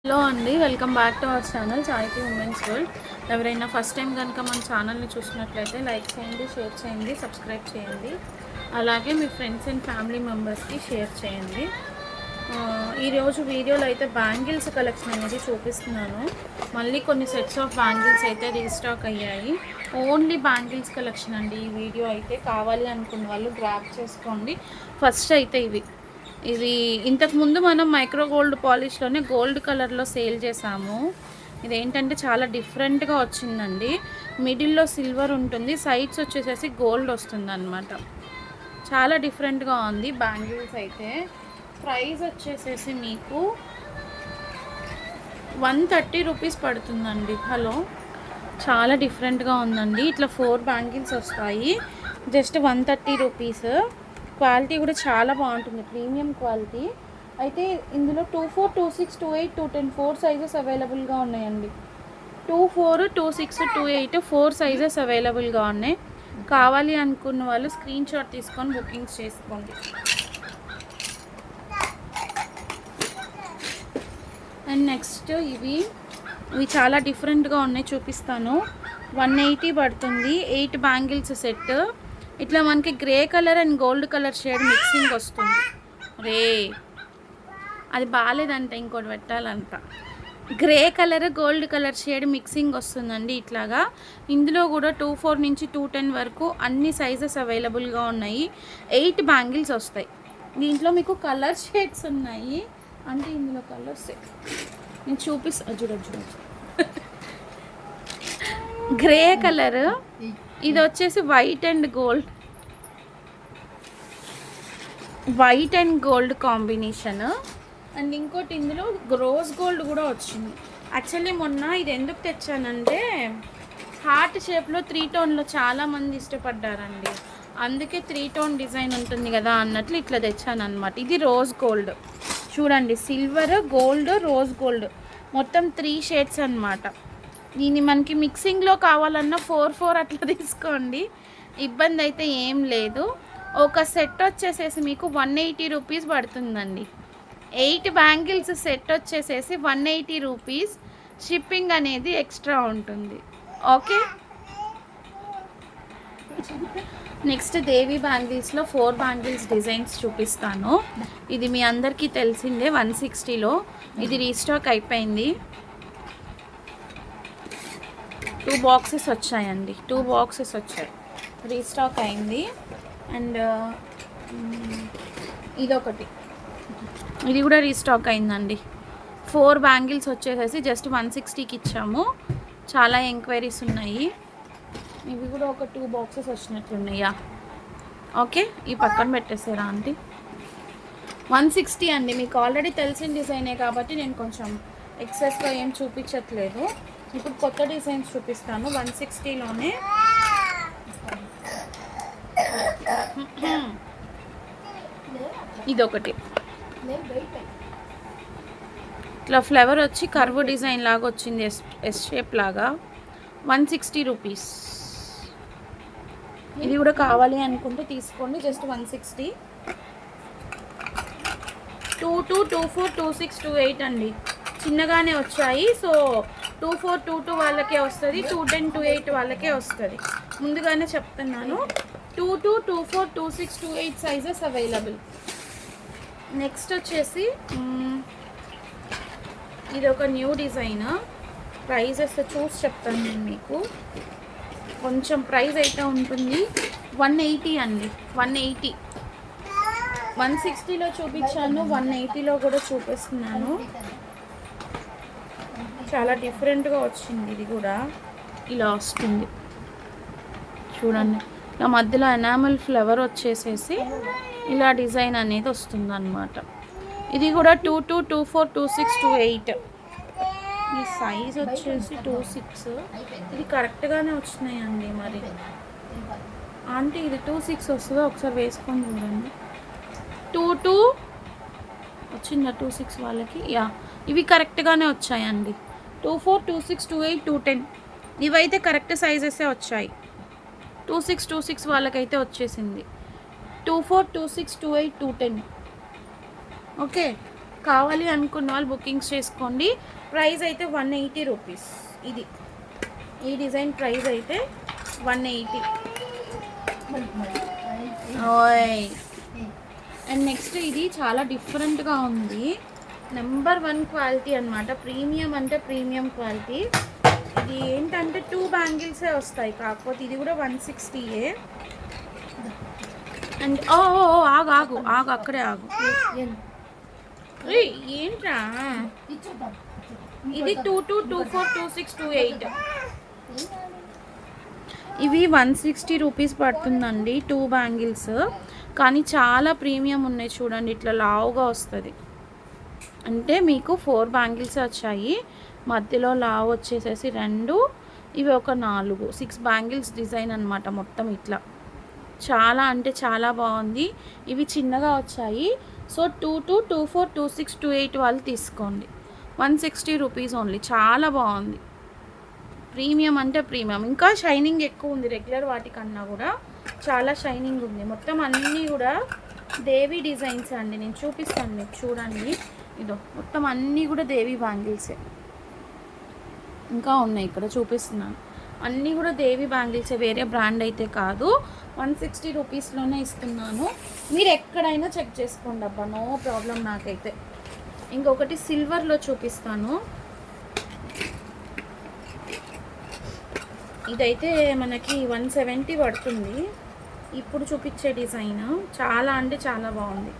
Hello అండి, welcome back to our channel సాహితీ women's world. ఎవరైనా ఫస్ట్ టైం కనుక మన ఛానల్ని చూసినట్లయితే లైక్ చేయండి, షేర్ చేయండి, సబ్స్క్రైబ్ చేయండి. అలాగే మీ ఫ్రెండ్స్ అండ్ ఫ్యామిలీ మెంబర్స్కి షేర్ చేయండి. ఈరోజు వీడియోలో అయితే బ్యాంగిల్స్ కలెక్షన్ అనేది చూపిస్తున్నాను. మళ్ళీ కొన్ని సెట్స్ ఆఫ్ బ్యాంగిల్స్ అయితే రీస్టాక్ అయ్యాయి. ఓన్లీ బ్యాంగిల్స్ కలెక్షన్ అండి ఈ వీడియో అయితే. కావాలి అనుకున్న వాళ్ళు గ్రాబ్ చేసుకోండి. ఫస్ట్ అయితే ఇది ఇంతకుముందు మనం మైక్రో గోల్డ్ పాలిష్లోనే గోల్డ్ కలర్లో సేల్ చేసాము. ఇదేంటంటే చాలా డిఫరెంట్గా వచ్చిందండి. మిడిల్లో సిల్వర్ ఉంటుంది, సైడ్స్ వచ్చేసేసి గోల్డ్ వస్తుంది అన్నమాట. చాలా డిఫరెంట్గా ఉంది బ్యాంగిల్స్ అయితే. ప్రైస్ వచ్చేసేసి మీకు 130 రూపీస్ పడుతుందండి. హలో, చాలా డిఫరెంట్గా ఉందండి. ఇట్లా 4 బ్యాంగిల్స్ వస్తాయి, జస్ట్ 130 రూపీస్. క్వాలిటీ కూడా చాలా బాగుంటుంది, ప్రీమియం క్వాలిటీ. అయితే ఇందులో 24, 26, 28, 210 4 సైజెస్ అవైలబుల్గా ఉన్నాయండి. 24, 26, 28 4 సైజెస్ అవైలబుల్గా ఉన్నాయి. కావాలి అనుకున్న వాళ్ళు స్క్రీన్ షాట్ తీసుకొని బుకింగ్స్ చేసుకోండి. అండ్ నెక్స్ట్ ఇవి చాలా డిఫరెంట్గా ఉన్నాయి, చూపిస్తాను. 180 పడుతుంది. 8 బ్యాంగిల్స్ సెట్. ఇట్లా మనకి grey colour and gold colour shade mixing వస్తుంది. అది బాగాలేదంట, ఇంకోటి పెట్టాలంట. Grey colour gold colour shade mixing వస్తుందండి ఇట్లాగా. ఇందులో కూడా 24 నుంచి 210 వరకు అన్ని సైజెస్ అవైలబుల్గా ఉన్నాయి. 8 బ్యాంగిల్స్ వస్తాయి. దీంట్లో మీకు కలర్ షేడ్స్ ఉన్నాయి, అంటే ఇందులో కలర్స్ నేను చూపిస్తా. చూడొచ్చు, గ్రే కలర్, ఇది వచ్చేసి white and gold combination. And ఇంకోటి ఇందులో రోజ్ గోల్డ్ కూడా వచ్చింది. యాక్చువల్లీ మొన్న ఇది ఎందుకు తెచ్చానంటే హార్ట్ షేప్లో 3 టోన్లో చాలామంది ఇష్టపడ్డారండి. అందుకే 3 టోన్ డిజైన్ ఉంటుంది కదా అన్నట్లు ఇట్లా తెచ్చాను అనమాట. ఇది రోజ్ గోల్డ్ చూడండి, సిల్వర్, గోల్డ్, రోజ్ గోల్డ్ మొత్తం 3 షేడ్స్ అనమాట. దీన్ని మనకి మిక్సింగ్లో కావాలన్నా 4 అట్లా తీసుకోండి, ఇబ్బంది అయితే ఏం లేదు. ఒక సెట్ వచ్చేసేసి మీకు 180 రూపీస్ పడుతుందండి. 8 బ్యాంగిల్స్ సెట్ వచ్చేసేసి 180 రూపీస్. షిప్పింగ్ అనేది ఎక్స్ట్రా ఉంటుంది. ఓకే, నెక్స్ట్ దేవి బ్యాంగిల్స్లో 4 బ్యాంగిల్స్ డిజైన్స్ చూపిస్తాను. ఇది మీ అందరికీ తెలిసిందే, 160లో. ఇది రీస్టాక్ అయిపోయింది. 2 బాక్సెస్ వచ్చాయండి, 2 బాక్సెస్ వచ్చాయి, రీస్టాక్ అయింది. అండ్ ఇదొకటి, ఇది కూడా రీస్టాక్ అయిందండి. 4 బ్యాంగిల్స్ వచ్చేసేసి జస్ట్ 160కి ఇచ్చాము. చాలా ఎంక్వైరీస్ ఉన్నాయి. ఇవి కూడా ఒక 2 బాక్సెస్ వచ్చినట్లున్నాయా. ఓకే, ఈ పక్కన పెట్టేసారా అండి. 160 అండి. మీకు ఆల్రెడీ తెలిసిన డిజైనే కాబట్టి నేను కొంచెం ఎక్సెస్గా ఏం చూపించట్లేదు. ఇప్పుడు కొత్త డిజైన్స్ చూపిస్తాను 160లోనే. ఇదొకటి ఇట్లా ఫ్లవర్ వచ్చి కర్వ్ డిజైన్ లాగా వచ్చింది, ఎస్ షేప్ లాగా. 160 రూపీస్. ఇది కూడా కావాలి అనుకుంటే తీసుకోండి, జస్ట్ 160. 22, 24, 26, 28 అండి, చిన్నగానే వచ్చాయి. సో 24, 22 వాళ్ళకే వస్తుంది, 210, 28 వాళ్ళకే వస్తుంది. ముందుగానే చెప్తున్నాను. 22, 24, 26, 28 సైజెస్ అవైలబుల్. నెక్స్ట్ వచ్చేసి ఇది ఒక న్యూ డిజైన్. ప్రైజెస్ చూసి చెప్తాను నేను మీకు. కొంచెం ప్రైస్ అయితే ఉంటుంది. 180 అండి, 180. 160లో చూపించాను, 180లో కూడా చూపిస్తున్నాను. చాలా డిఫరెంట్గా వచ్చింది. ఇది కూడా ఇలా వస్తుంది చూడండి. ఇలా మధ్యలో ఎనామల్ ఫ్లవర్ వచ్చేసేసి ఇలా డిజైన్ అనేది వస్తుంది అన్నమాట. ఇది కూడా 22, 24, 26, 28. ఈ సైజ్ వచ్చేసి 26. ఇది కరెక్ట్గానే వచ్చినాయండి. మరి అంటే ఇది 26 వస్తుందో ఒకసారి వేసుకొని చూడండి. 22 వచ్చిందా 26 వాళ్ళకి? యా, ఇవి కరెక్ట్గానే వచ్చాయండి. 24, 26, 28, 210 ఇవైతే కరెక్ట్ సైజెసే వచ్చాయి. 26, 26 వాళ్ళకైతే వచ్చేసింది. 24, 26, 28, 210. ఓకే, కావాలి అనుకున్న వాళ్ళు బుకింగ్స్ చేసుకోండి. ప్రైస్ అయితే 180 రూపీస్. ఇది ఈ డిజైన్ ప్రైస్ అయితే 180. ఓయ్. అండ్ నెక్స్ట్ ఇది చాలా డిఫరెంట్గా ఉంది. నెంబర్ 1 క్వాలిటీ అనమాట. ప్రీమియం అంటే ప్రీమియం క్వాలిటీ. ఇది ఏంటంటే 2 బ్యాంగిల్సే వస్తాయి, కాకపోతే ఇది కూడా 160. అండ్ ఆగు ఆగు ఆగు, అక్కడే ఆగు. ఏంట్రా ఇది 22, 24, 26, 28. ఇవి 160 రూపీస్ పడుతుందండి 2 బ్యాంగిల్స్. కానీ చాలా ప్రీమియం ఉన్నాయి చూడండి, ఇట్లా లావుగా వస్తుంది. అంటే మీకు 4 బ్యాంగిల్స్ వచ్చాయి, మధ్యలో లావు వచ్చేసేసి 2, ఇవి ఒక 4, 6 బ్యాంగిల్స్ డిజైన్ అనమాట మొత్తం ఇట్లా. చాలా అంటే చాలా బాగుంది. ఇవి చిన్నగా వచ్చాయి. సో 22, 24, 26, 28 వాళ్ళు తీసుకోండి. 160 రూపీస్ ఓన్లీ. చాలా బాగుంది. ప్రీమియం అంటే ప్రీమియం. ఇంకా షైనింగ్ ఎక్కువ ఉంది రెగ్యులర్ వాటికన్నా కూడా. చాలా షైనింగ్ ఉంది. మొత్తం అన్నీ కూడా దేవి డిజైన్స్ అండి. నేను చూపిస్తాను మీకు, చూడండి. ఇదో మొత్తం అన్నీ కూడా దేవి బ్యాంగిల్సే. ఇంకా ఉన్నాయి ఇక్కడ చూపిస్తున్నాను. అన్నీ కూడా దేవి బ్యాంగిల్సే, వేరే బ్రాండ్ అయితే కాదు. 160 రూపీస్లోనే ఇస్తున్నాను. మీరు ఎక్కడైనా చెక్ చేసుకోండి అబ్బా, నో ప్రాబ్లం నాకైతే. ఇంకొకటి సిల్వర్లో చూపిస్తాను. ఇదైతే మనకి 170 పడుతుంది. ఇప్పుడు చూపించే డిజైన్ చాలా అంటే చాలా బాగుంది.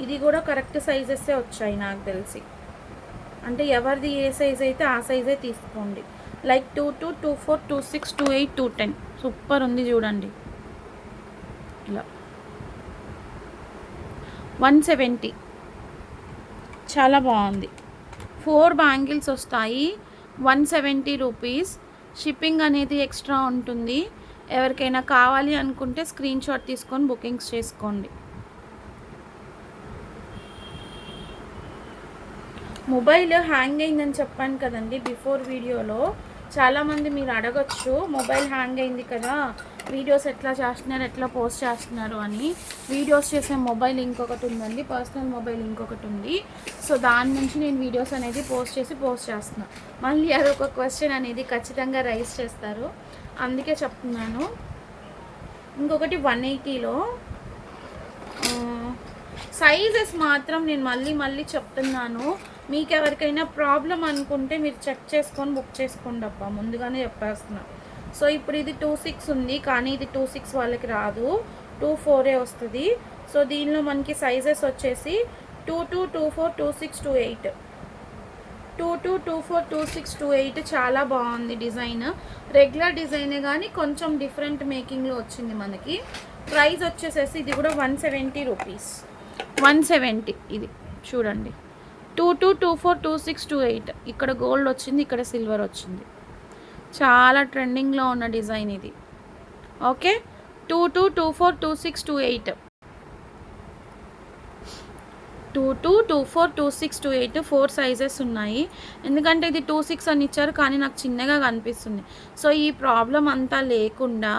ఇది కూడా కరెక్ట్ సైజెస్సే వచ్చాయి నాకు తెలిసి. అంటే ఎవరిది ఏ సైజ్ అయితే ఆ సైజే తీసుకోండి. లైక్ 22, 24, 26, 28, 210. సూపర్ ఉంది చూడండి. ఇలా 170 చాలా బాగుంది. 4 బ్యాంగిల్స్ వస్తాయి, 170 రూపీస్. షిప్పింగ్ అనేది ఎక్స్ట్రా ఉంటుంది. ఎవరికైనా కావాలి అనుకుంటే స్క్రీన్ షాట్ తీసుకొని బుకింగ్స్ చేసుకోండి. మొబైల్ హ్యాంగ్ అయిందని చెప్పాను కదండి బిఫోర్ వీడియోలో. చాలామంది మీరు అడగచ్చు, మొబైల్ హ్యాంగ్ అయింది కదా, వీడియోస్ ఎట్లా చేస్తున్నారు, ఎట్లా పోస్ట్ చేస్తున్నారు అని. వీడియోస్ చేసే మొబైల్ ఇంకొకటి ఉందండి, పర్సనల్ మొబైల్ ఇంకొకటి ఉంది. సో దాని నుంచి నేను వీడియోస్ అనేది పోస్ట్ చేస్తున్నాను. మళ్ళీ అదొక క్వశ్చన్ అనేది ఖచ్చితంగా రైజ్ చేస్తారు, అందుకే చెప్తున్నాను. ఇంకొకటి 180లో సైజెస్ మాత్రం నేను మళ్ళీ చెప్తున్నాను. మీకు ఎవరికైనా ప్రాబ్లం అనుకుంటే మీరు చెక్ చేసుకొని బుక్ చేసుకోండి అబ్బా, ముందుగానే చెప్పేస్తున్నా. సో ఇప్పుడు ఇది 26 ఉంది, కానీ ఇది 26 వాళ్ళకి రాదు, 24 వస్తుంది. సో దీనిలో మనకి సైజెస్ వచ్చేసి 22, 24, 26, 28. 22, 24, 26, 28 చాలా బాగుంది డిజైన్. రెగ్యులర్ డిజైనే కానీ కొంచెం డిఫరెంట్ మేకింగ్లో వచ్చింది మనకి. ప్రైస్ వచ్చేసేసి ఇది కూడా 170 రూపీస్. 170 ఇది చూడండి. 22, 24, 26, 28. ఇక్కడ గోల్డ్ వచ్చింది, ఇక్కడ సిల్వర్ వచ్చింది. చాలా ట్రెండింగ్లో ఉన్న డిజైన్ ఇది. ఓకే, 22, 24, 26, 28. 22, 24, 26, 28 4 సైజెస్ ఉన్నాయి. ఎందుకంటే ఇది 26 అని ఇచ్చారు, కానీ నాకు చిన్నగా కనిపిస్తుంది. సో ఈ ప్రాబ్లం అంతా లేకుండా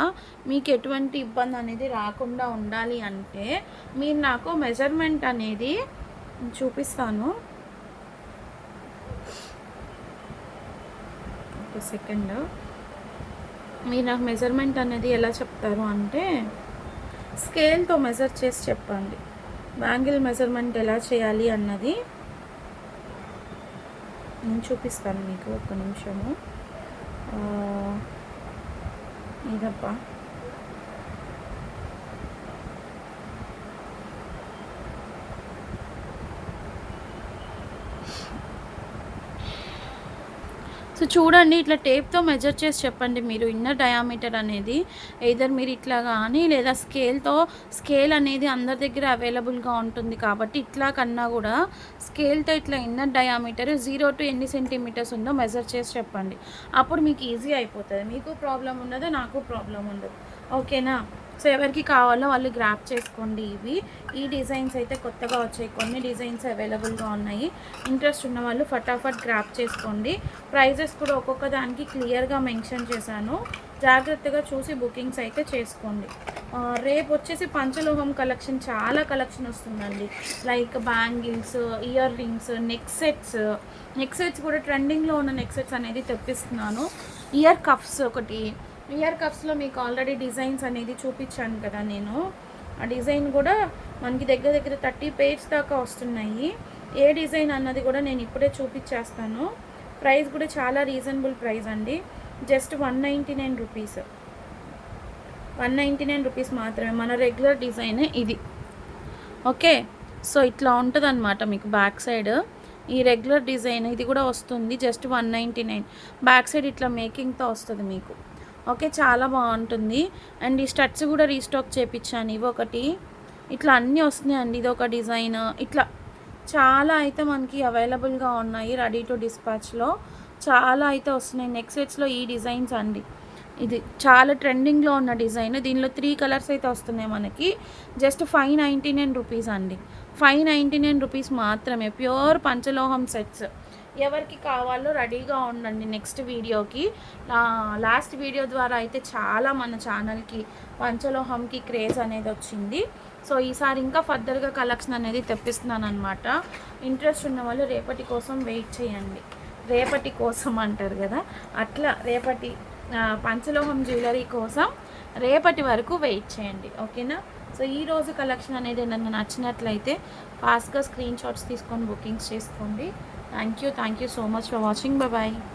మీకు ఎటువంటి ఇబ్బంది అనేది రాకుండా ఉండాలి అంటే మీరు నాకు మెజర్మెంట్ అనేది చూపిస్తాను. ఒక సెకండ్. మీరు నాకు మెజర్మెంట్ అనేది ఎలా చెప్తారు అంటే స్కేల్తో మెజర్ చేసి చెప్పండి. బ్యాంగిల్ మెజర్మెంట్ ఎలా చేయాలి అన్నది నేను చూపిస్తాను మీకు. ఒక నిమిషము. ఇదప్పా సో చూడండి, ఇట్లా టేప్తో మెజర్ చేసి చెప్పండి మీరు ఇన్నర్ డయామీటర్ అనేది. ఎయిదర్ మీరు ఇట్లా కానీ లేదా స్కేల్ అనేది అందరి దగ్గర అవైలబుల్గా ఉంటుంది కాబట్టి ఇట్లా కన్నా కూడా స్కేల్తో ఇట్లా ఇన్నర్ డయామీటర్ 0 to ఎన్ని సెంటీమీటర్స్ ఉందో మెజర్ చేసి చెప్పండి. అప్పుడు మీకు ఈజీ అయిపోతుంది, మీకు ప్రాబ్లం ఉండదు, నాకు ప్రాబ్లం ఉండదు. ఓకేనా. సో ఎవరికి కావాలో వాళ్ళు గ్రాప్ చేసుకోండి. ఈ డిజైన్స్ అయితే కొత్తగా వచ్చాయి, కొన్ని డిజైన్స్ అవైలబుల్గా ఉన్నాయి. ఇంట్రెస్ట్ ఉన్న వాళ్ళు ఫటాఫట్ గ్రాప్ చేసుకోండి. ప్రైజెస్ కూడా ఒక్కొక్క దానికి క్లియర్గా మెన్షన్ చేశాను, జాగ్రత్తగా చూసి బుకింగ్స్ అయితే చేసుకోండి. రేపు వచ్చేసి పంచలోహం కలెక్షన్, చాలా కలెక్షన్ వస్తుందండి. Like bangles, ear rings, neck sets కూడా ట్రెండింగ్లో ఉన్న నెక్ సెట్స్ అనేది తెప్పిస్తున్నాను. ఇయర్ కఫ్స్ ఒకటి, ఇయర్ కప్స్లో మీకు ఆల్రెడీ డిజైన్స్ అనేది చూపించాను కదా నేను. ఆ డిజైన్ కూడా మనకి దగ్గర 30 పేజ్ దాకా వస్తున్నాయి. ఏ డిజైన్ అన్నది కూడా నేను ఇప్పుడే చూపించేస్తాను. ప్రైస్ కూడా చాలా రీజనబుల్ ప్రైస్ అండి, జస్ట్ 199 రూపీస్. 199 రూపీస్ మాత్రమే. మన రెగ్యులర్ డిజైన్ ఇది. ఓకే, సో ఇట్లా ఉంటుంది అనమాట. మీకు బ్యాక్ సైడ్ ఈ రెగ్యులర్ డిజైన్ ఇది కూడా వస్తుంది, జస్ట్ 199. బ్యాక్ సైడ్ ఇట్లా మేకింగ్తో వస్తుంది మీకు. ఓకే, చాలా బాగుంటుంది. అండ్ ఈ స్టడ్స్ కూడా రీస్టాక్ చేయించాను. ఇవి ఒకటి, ఇట్లా అన్నీ వస్తున్నాయండి. ఇది ఒక డిజైన్, ఇట్లా చాలా అయితే మనకి అవైలబుల్గా ఉన్నాయి. రెడీ టు డిస్పాచ్లో చాలా అయితే వస్తున్నాయి. నెక్ సెట్స్లో ఈ డిజైన్స్ అండి, ఇది చాలా ట్రెండింగ్లో ఉన్న డిజైన్. దీనిలో 3 కలర్స్ అయితే వస్తున్నాయి మనకి. జస్ట్ 599 రూపీస్ అండి, 599 రూపీస్ మాత్రమే. ప్యూర్ పంచలోహం సెట్స్. ఎవరికి కావాలో రెడీగా ఉండండి నెక్స్ట్ వీడియోకి. లాస్ట్ వీడియో ద్వారా అయితే చాలా మన ఛానల్కి పంచలోహంకి క్రేజ్ అనేది వచ్చింది. సో ఈసారి ఇంకా ఫర్దర్గా కలెక్షన్ అనేది తెప్పిస్తున్నాను అనమాట. ఇంట్రెస్ట్ ఉన్న వాళ్ళు రేపటి కోసం వెయిట్ చేయండి. రేపటి కోసం అంటారు కదా, అట్లా రేపటి పంచలోహం జ్యువెలరీ కోసం రేపటి వరకు వెయిట్ చేయండి. ఓకేనా. సో ఈరోజు కలెక్షన్ అనేది నన్ను నచ్చినట్లయితే ఫాస్ట్గా స్క్రీన్ షాట్స్ తీసుకొని బుకింగ్స్ చేసుకోండి. Thank you so much for watching. Bye bye.